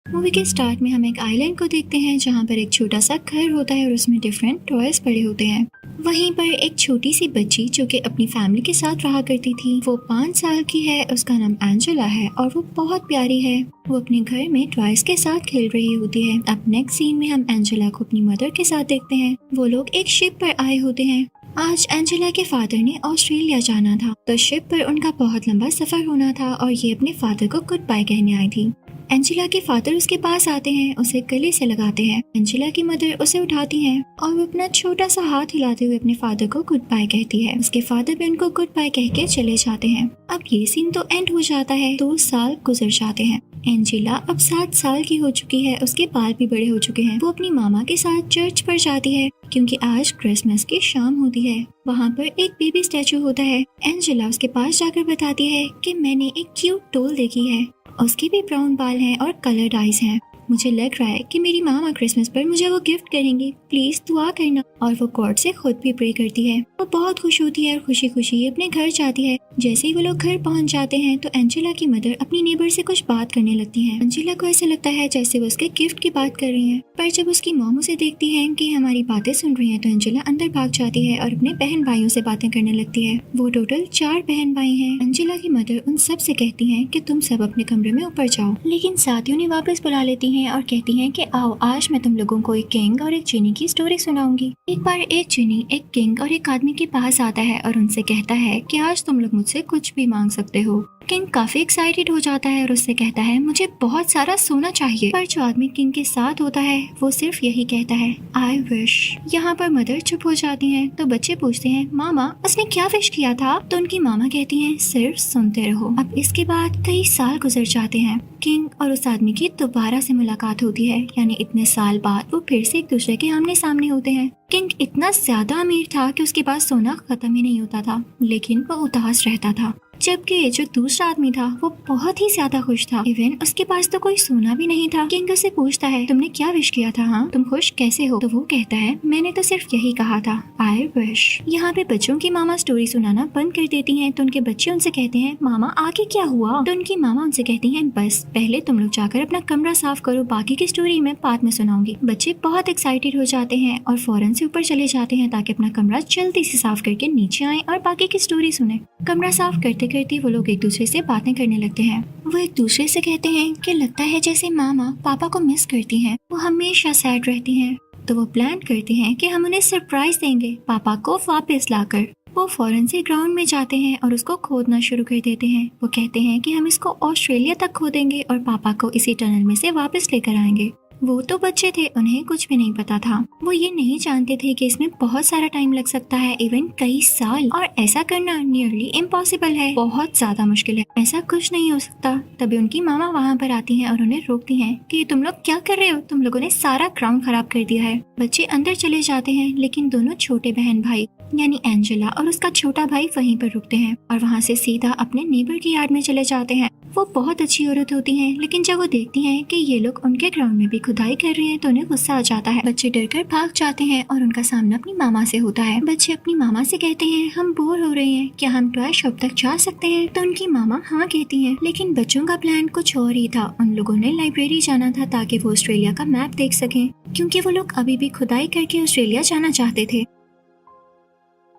Movie के start में हम एक आइलैंड को देखते हैं जहाँ पर एक छोटा सा घर होता है और उसमें डिफरेंट टॉयज पड़े होते हैं। वहीं पर एक छोटी सी बच्ची जो कि अपनी फैमिली के साथ रहा करती थी, वो 5 साल की है। उसका नाम एंजेला है और वो बहुत प्यारी है। वो अपने घर में टॉयज के साथ खेल रही होती है। अब नेक्स्ट सीन में हम एंजेला को अपनी मदर के साथ देखते हैं। वो लोग एक शिप पर आए होते हैं। आज एंजेला के फादर ने ऑस्ट्रेलिया जाना था, तो शिप पर उनका बहुत लंबा सफर होना था और ये अपने फादर को गुड बाय कहने आई थी। एंजेला के फादर उसके पास आते हैं, उसे गले से लगाते हैं। एंजेला की मदर उसे उठाती हैं और वो अपना छोटा सा हाथ हिलाते हुए अपने फादर को गुड बाय कहती है। उसके फादर भी उनको गुड बाय कह के चले जाते हैं। अब ये सीन तो एंड हो जाता है। 2 साल गुजर जाते हैं। एंजेला अब 7 साल की हो चुकी है। उसके बाल भी बड़े हो चुके हैं। वो अपनी मामा के साथ चर्च पर जाती है क्योंकि आज क्रिसमस की शाम होती है। वहाँ पर एक बेबी स्टैचू होता है। एंजेला उसके पास जाकर बताती है कि मैंने एक क्यूट डॉल देखी है। उसके भी ब्राउन बाल हैं और कलर्ड आईज हैं। मुझे लग रहा है कि मेरी मामा क्रिसमस पर मुझे वो गिफ्ट करेंगी, प्लीज दुआ करना। और वो गॉड से खुद भी प्रे करती है। वो बहुत खुश होती है और खुशी खुशी अपने घर जाती है। जैसे ही वो लोग घर पहुंच जाते हैं तो एंजेला की मदर अपनी नेबर से कुछ बात करने लगती हैं। एंजेला को ऐसा लगता है जैसे वो उसके गिफ्ट की बात कर रही हैं, पर जब उसकी मॉम उसे देखती है कि हमारी बातें सुन रही है तो एंजेला अंदर भाग जाती है और अपने बहन भाइयों से बातें करने लगती है। वो टोटल 4 बहन भाई हैं। एंजेला की मदर उन सब से कहती है कि तुम सब अपने कमरे में ऊपर जाओ, लेकिन साथ ही उन्हें वापस बुला लेती हैं और कहती हैं कि आओ आज मैं तुम लोगों को एक किंग और एक जिनी की स्टोरी सुनाऊंगी। एक बार एक जिनी एक किंग और एक आदमी के पास आता है और उनसे कहता है कि आज तुम लोग मुझसे कुछ भी मांग सकते हो। किंग काफी एक्साइटेड हो जाता है और उससे कहता है मुझे बहुत सारा सोना चाहिए। पर जो आदमी किंग के साथ होता है वो सिर्फ यही कहता है आई विश। यहाँ पर मदर चुप हो जाती हैं तो बच्चे पूछते हैं मामा उसने क्या विश किया था? तो उनकी मामा कहती हैं सिर्फ सुनते रहो। अब इसके बाद कई साल गुजर जाते हैं। किंग और उस आदमी की दोबारा से मुलाकात होती है, यानी इतने साल बाद वो फिर से एक दूसरे के आमने सामने होते हैं। किंग इतना ज्यादा अमीर था कि उसके पास सोना खत्म ही नहीं होता था, लेकिन वो उदास रहता था। जबकि जो दूसरा आदमी था वो बहुत ही ज्यादा खुश था। इवन उसके पास तो कोई सोना भी नहीं था। किंग उससे पूछता है तुमने क्या विश किया था? हाँ, तुम खुश कैसे हो? तो वो कहता है मैंने तो सिर्फ यही कहा था आई विश। यहाँ पे बच्चों की मामा स्टोरी सुनाना बंद कर देती हैं तो उनके बच्चे उनसे कहते हैं मामा आगे क्या हुआ? तो उनकी मामा उनसे कहती हैं बस पहले तुम लोग जाकर अपना कमरा साफ करो, बाकी की स्टोरी मैं बाद में सुनाऊंगी। बच्चे बहुत एक्साइटेड हो जाते हैं और फौरन से ऊपर चले जाते हैं ताकि अपना कमरा जल्दी से साफ करके नीचे आए और बाकी की स्टोरी सुने। कमरा साफ करते करते वो लोग एक दूसरे से बातें करने लगते हैं। वो एक दूसरे से कहते हैं कि लगता है जैसे मामा पापा को मिस करती हैं, वो हमेशा सैड रहती हैं। तो वो प्लान करते हैं कि हम उन्हें सरप्राइज देंगे पापा को वापस लाकर। वो फौरन से ग्राउंड में जाते हैं और उसको खोदना शुरू कर देते हैं। वो कहते हैं कि हम इसको ऑस्ट्रेलिया तक खोदेंगे और पापा को इसी टनल में से वापस लेकर आएंगे। वो तो बच्चे थे, उन्हें कुछ भी नहीं पता था। वो ये नहीं जानते थे कि इसमें बहुत सारा टाइम लग सकता है, इवन कई साल, और ऐसा करना नियरली इम्पॉसिबल है, बहुत ज्यादा मुश्किल है, ऐसा कुछ नहीं हो सकता। तभी उनकी मामा वहाँ पर आती हैं और उन्हें रोकती हैं कि तुम लोग क्या कर रहे हो? तुम लोगों ने सारा ग्राउंड खराब कर दिया है। बच्चे अंदर चले जाते हैं लेकिन दोनों छोटे बहन भाई यानी एंजेला और उसका छोटा भाई वहीं पर रुकते हैं और वहाँ से सीधा अपने नेबर की यार्ड में चले जाते हैं। वो बहुत अच्छी औरत होती हैं, लेकिन जब वो देखती हैं कि ये लोग उनके ग्राउंड में भी खुदाई कर रहे हैं तो उन्हें गुस्सा आ जाता है। बच्चे डरकर भाग जाते हैं और उनका सामना अपनी मामा से होता है। बच्चे अपनी मामा से कहते हैं हम बोर हो रहे हैं, क्या हम टॉय शॉप तक जा सकते हैं? तो उनकी मामा हाँ कहती हैं, लेकिन बच्चों का प्लान कुछ और ही था। उन लोगों ने लाइब्रेरी जाना था ताकि वो ऑस्ट्रेलिया का मैप देख सकें, क्योंकि वो लोग अभी भी खुदाई करके ऑस्ट्रेलिया जाना चाहते थे,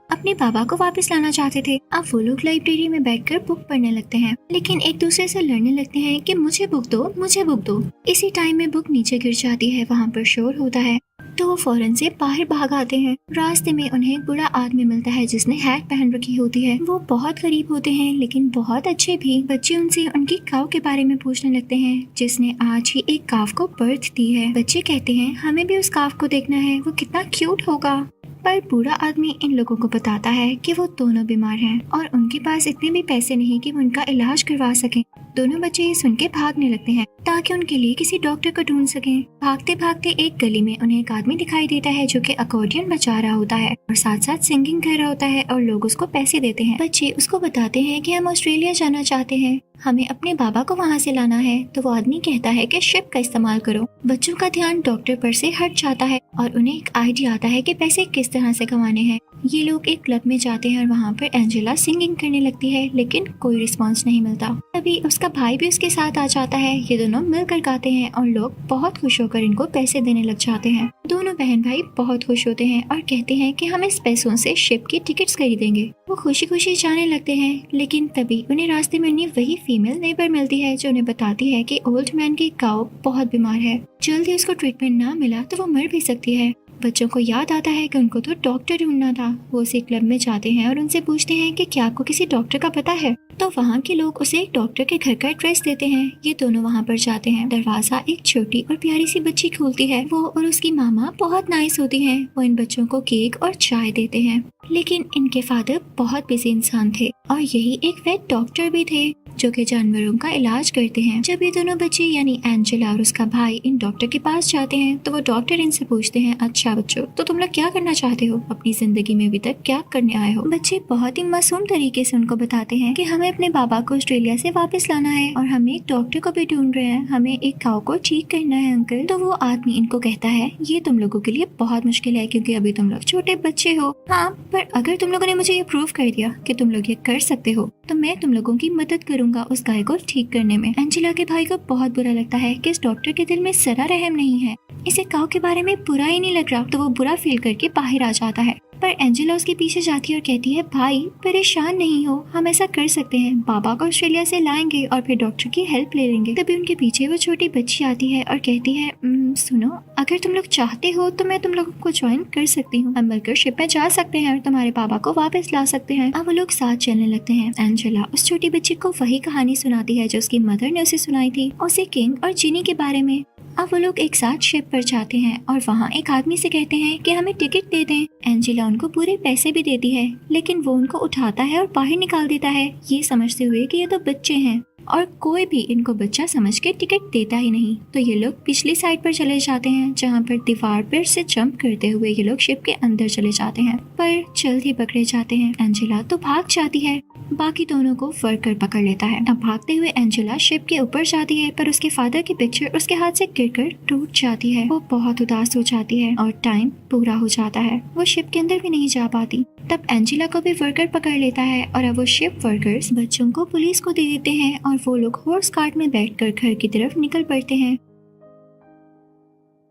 अपने बाबा को वापस लाना चाहते थे। अब वो लोग लाइब्रेरी में बैठकर बुक पढ़ने लगते हैं, लेकिन एक दूसरे से लड़ने लगते हैं कि मुझे बुक दो, मुझे बुक दो। इसी टाइम में बुक नीचे गिर जाती है, वहाँ पर शोर होता है तो वो फौरन से बाहर भाग आते हैं। रास्ते में उन्हें एक बूढ़ा आदमी मिलता है जिसने हैट पहन रखी होती है। वो बहुत गरीब होते हैं लेकिन बहुत अच्छे भी। बच्चे उनसे उनकी काव के बारे में पूछने लगते हैं जिसने आज ही एक काव को बर्थ दी है। बच्चे कहते हैं हमें भी उस काव को देखना है, वो कितना क्यूट होगा। पर बूढ़ा आदमी इन लोगों को बताता है कि वो दोनों बीमार हैं और उनके पास इतने भी पैसे नहीं कि वो उनका इलाज करवा सकें। दोनों बच्चे ये सुन के भागने लगते हैं ताकि उनके लिए किसी डॉक्टर को ढूंढ सकें। भागते भागते एक गली में उन्हें एक आदमी दिखाई देता है जो कि अकॉर्डियन बजा रहा होता है और साथ साथ सिंगिंग कर रहा होता है और लोग उसको पैसे देते हैं। बच्चे उसको बताते हैं कि हम ऑस्ट्रेलिया जाना चाहते हैं, हमें अपने बाबा को वहाँ से लाना है। तो वो आदमी कहता है कि शिप का इस्तेमाल करो। बच्चों का ध्यान डॉक्टर पर से हट जाता है और उन्हें एक आइडिया आता है कि पैसे किस तरह से कमाने हैं। ये लोग एक क्लब में जाते हैं और वहाँ पर एंजेला सिंगिंग करने लगती है, लेकिन कोई रिस्पांस नहीं मिलता। तभी उसका भाई भी उसके साथ आ जाता है। ये दोनों मिलकर गाते हैं और लोग बहुत खुश होकर इनको पैसे देने लग जाते हैं। दोनों बहन भाई बहुत खुश होते हैं और कहते हैं कि हम इस पैसों से शिप की टिकट्स खरीदेंगे। वो खुशी खुशी जाने लगते हैं, लेकिन तभी उन्हें रास्ते में उन्हें वही फीमेल नेबर मिलती है जो उन्हें बताती है कि ओल्ड मैन की काऊ बहुत बीमार है, जल्दी उसको ट्रीटमेंट ना मिला तो वो मर भी सकती है। बच्चों को याद आता है कि उनको तो डॉक्टर ढूंढना था। वो उसी क्लब में जाते हैं और उनसे पूछते हैं कि क्या आपको किसी डॉक्टर का पता है। तो वहाँ के लोग उसे एक डॉक्टर के घर का एड्रेस देते हैं। ये दोनों वहाँ पर जाते हैं। दरवाजा एक छोटी और प्यारी सी बच्ची खोलती है। वो और उसकी मामा बहुत नाइस होती हैं। वो इन बच्चों को केक और चाय देते हैं, लेकिन इनके फादर बहुत बिजी इंसान थे और यही एक वेट डॉक्टर भी थे जो कि जानवरों का इलाज करते हैं। जब ये दोनों बच्चे यानी एंजेला और उसका भाई इन डॉक्टर के पास जाते हैं तो वो डॉक्टर इनसे पूछते हैं, अच्छा बच्चों, तो तुम लोग क्या करना चाहते हो अपनी जिंदगी में, अभी तक क्या करने आए हो। बच्चे बहुत ही मासूम तरीके से उनको बताते हैं कि हमें अपने बाबा को ऑस्ट्रेलिया से वापस लाना है और हमें एक डॉक्टर को भी ढूंढ रहे हैं, हमें एक काऊ को ठीक करना है अंकल। तो वो आदमी इनको कहता है, ये तुम लोगों के लिए बहुत मुश्किल है क्योंकि अभी तुम लोग छोटे बच्चे हो। हाँ, पर अगर तुम लोगों ने मुझे ये प्रूव कर दिया कि तुम लोग ये कर सकते हो तो मैं तुम लोगों की मदद करूंगा उस गाय को ठीक करने में। एंजेला के भाई को बहुत बुरा लगता है कि इस डॉक्टर के दिल में जरा रहम नहीं है, इसे काऊ के बारे में बुरा ही नहीं लग रहा। तो वो बुरा फील करके बाहर आ जाता है, पर एंजेला उसके पीछे जाती है और कहती है, भाई परेशान नहीं हो, हम ऐसा कर सकते हैं, बाबा को ऑस्ट्रेलिया से लाएंगे और फिर डॉक्टर की हेल्प ले लेंगे। तभी उनके पीछे वो छोटी बच्ची आती है और कहती है, सुनो, अगर तुम लोग चाहते हो तो मैं तुम लोगों को ज्वाइन कर सकती हूँ, हम मिलकर शिप में जा सकते हैं और तुम्हारे बाबा को वापस ला सकते हैं। अब वो लोग साथ चलने लगते हैं। एंजेला उस छोटी बच्ची को वही कहानी सुनाती है जो उसकी मदर ने उसे सुनाई थी, उसे किंग और जिनी के बारे में। अब वो लोग एक साथ शिप पर जाते हैं और वहाँ एक आदमी से कहते हैं कि हमें टिकट दे दें। एंजेला उनको पूरे पैसे भी देती है, लेकिन वो उनको उठाता है और बाहर निकाल देता है, ये समझते हुए कि ये तो बच्चे हैं और कोई भी इनको बच्चा समझ के टिकट देता ही नहीं। तो ये लोग पिछली साइड पर चले जाते हैं जहाँ पर दीवार पर से जंप करते हुए ये लोग शिप के अंदर चले जाते हैं, पर जल्द ही पकड़े जाते हैं। एंजेला तो भाग जाती है, बाकी दोनों को वर्कर पकड़ लेता है। अब भागते हुए एंजेला शिप के ऊपर जाती है, पर उसके फादर की पिक्चर उसके हाथ से गिरकर टूट जाती है। वो बहुत उदास हो जाती है और टाइम पूरा हो जाता है। वो शिप के अंदर भी नहीं जा पाती। तब एंजेला को भी वर्कर पकड़ लेता है और अब वो शिप वर्कर्स बच्चों को पुलिस को दे देते हैं और वो लोग हॉर्स कार्ट में बैठकर घर की तरफ निकल पड़ते हैं।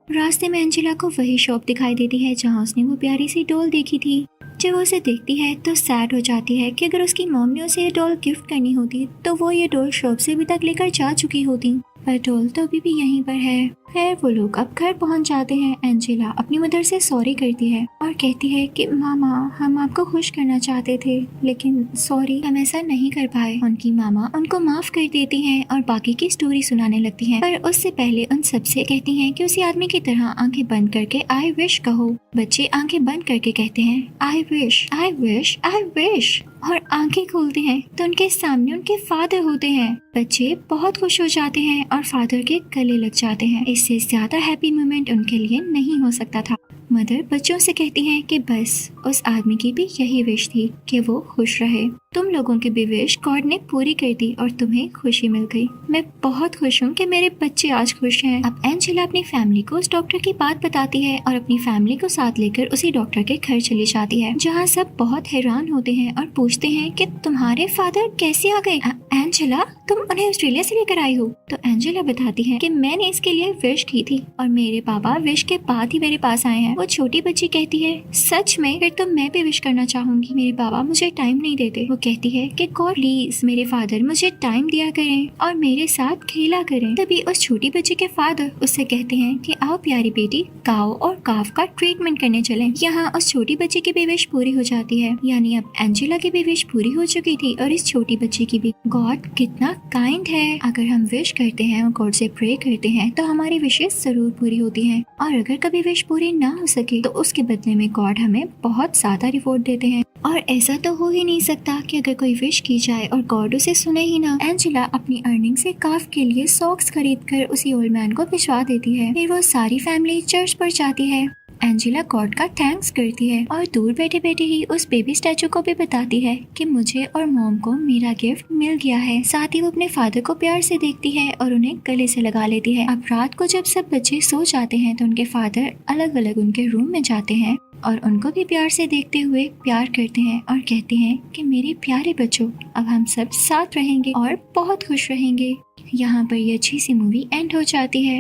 रास्ते में एंजेला को वही शॉप दिखाई देती है जहाँ उसने वो प्यारी सी डॉल देखी थी। जब वो उसे देखती है तो सैड हो जाती है कि अगर उसकी मॉम ने उसे ये डॉल गिफ्ट करनी होती तो वो ये डॉल शॉप से अभी तक लेकर जा चुकी होती, पर डॉल तो अभी भी यहीं पर है। खैर वो लोग अब घर पहुंच जाते हैं। एंजेला अपनी मदर से सॉरी करती है और कहती है कि मामा, हम आपको खुश करना चाहते थे लेकिन सॉरी, हम ऐसा नहीं कर पाए। उनकी मामा उनको माफ कर देती हैं और बाकी की स्टोरी सुनाने लगती हैं, पर उससे पहले उन सबसे कहती हैं कि उसी आदमी की तरह आंखें बंद करके आई विश कहो। बच्चे आंखें बंद करके कहते हैं, I wish, I wish, I wish, और आंखें खोलते हैं तो उनके सामने उनके फादर होते हैं। बच्चे बहुत खुश हो जाते हैं और फादर के गले लग जाते हैं। इससे ज्यादा हैप्पी मोमेंट उनके लिए नहीं हो सकता था। मदर बच्चों से कहती हैं कि बस उस आदमी की भी यही विश थी कि वो खुश रहे। तुम लोगों की भी विश गॉड ने पूरी कर दी और तुम्हें खुशी मिल गई। मैं बहुत खुश हूँ कि मेरे बच्चे आज खुश हैं। अब एंजेला अपनी फैमिली को उस डॉक्टर की बात बताती है और अपनी फैमिली को साथ लेकर उसी डॉक्टर के घर चली जाती है, जहाँ सब बहुत हैरान होते हैं और पूछते हैं कि तुम्हारे फादर कैसे आ गए। एंजेला, तुम उन्हें ऑस्ट्रेलिया से लेकर आई हो? तो एंजेला बताती है कि मैंने इसके लिए विश की थी और मेरे पापा विश के बाद ही मेरे पास आए हैं। वो छोटी बच्ची कहती है, सच में? फिर तो मैं भी विश करना चाहूंगी। मेरे पापा मुझे टाइम नहीं देते। वो कहती है कि गॉड प्लीज मेरे फादर मुझे टाइम दिया करें और मेरे साथ खेला करें। तभी उस छोटी बच्ची के फादर उससे कहते हैं कि आओ प्यारी बेटी, काऊ और काफ का ट्रीटमेंट करने चलें। यहाँ उस छोटी बच्ची की भी विश पूरी हो जाती है, यानी अब एंजेला की भी विश पूरी हो चुकी थी और इस छोटी बच्ची की भी। गॉड कितना काइंड है, अगर हम विश करते हैं और गॉड से प्रे करते हैं तो हमारी विशेष जरूर पूरी होती हैं, और अगर कभी विश पूरी ना हो सके तो उसके बदले में गॉड हमें बहुत ज्यादा रिवॉर्ड देते हैं। और ऐसा तो हो ही नहीं सकता कि अगर कोई विश की जाए और गॉड उसे सुने ही ना। एंजेला अपनी अर्निंग से काफ के लिए सॉक्स खरीद कर उसी ओल्ड मैन को भिजवा देती है। फिर वो सारी फैमिली चर्च पर जाती है। एंजेला गॉड का थैंक्स करती है और दूर बैठे बैठे ही उस बेबी स्टैचू को भी बताती है कि मुझे और मॉम को मेरा गिफ्ट मिल गया है। साथ ही वो अपने फादर को प्यार से देखती है और उन्हें गले से लगा लेती है। अब रात को जब सब बच्चे सो जाते हैं तो उनके फादर अलग अलग उनके रूम में जाते हैं और उनको भी प्यार से देखते हुए प्यार करते हैं और कहते हैं कि मेरे प्यारे बच्चों, अब हम सब साथ रहेंगे और बहुत खुश रहेंगे। यहाँ पर ये अच्छी सी मूवी एंड हो जाती है।